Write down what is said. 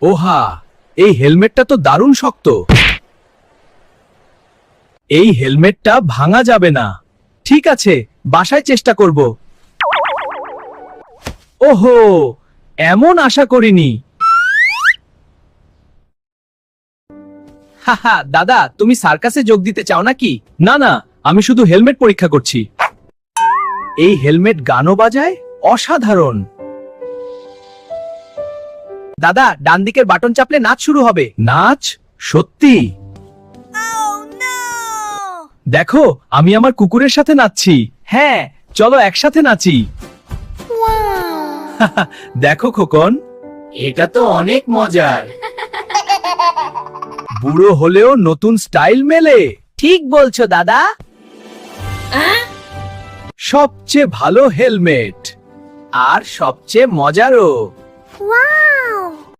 ওহা, এই হেলমেটটা তো দারুণ শক্ত। এই হেলমেটটা ভাঙা যাবে না। ঠিক আছে, বাসায় চেষ্টা করব। ওহো, এমন আশা করিনি। হাহা, দাদা, তুমি সার্কাসে যোগ দিতে চাও নাকি? না না, আমি শুধু হেলমেট পরীক্ষা করছি। এই হেলমেট গানও বাজায়? অসাধারণ। দাদা, ডান দিকের বাটন চাপলে নাচ শুরু হবে। নাচ? সত্যি? দেখো, আমি আমার কুকুরের সাথে নাচছি। হ্যাঁ, চলো একসাথে নাচি। দেখো খোকন, এটা তো অনেক মজার। বুড়ো হলেও নতুন স্টাইল মেলে। ঠিক বলছো দাদা। সবচেয়ে ভালো হেলমেট আর সবচেয়ে মজারও। ওয়াও!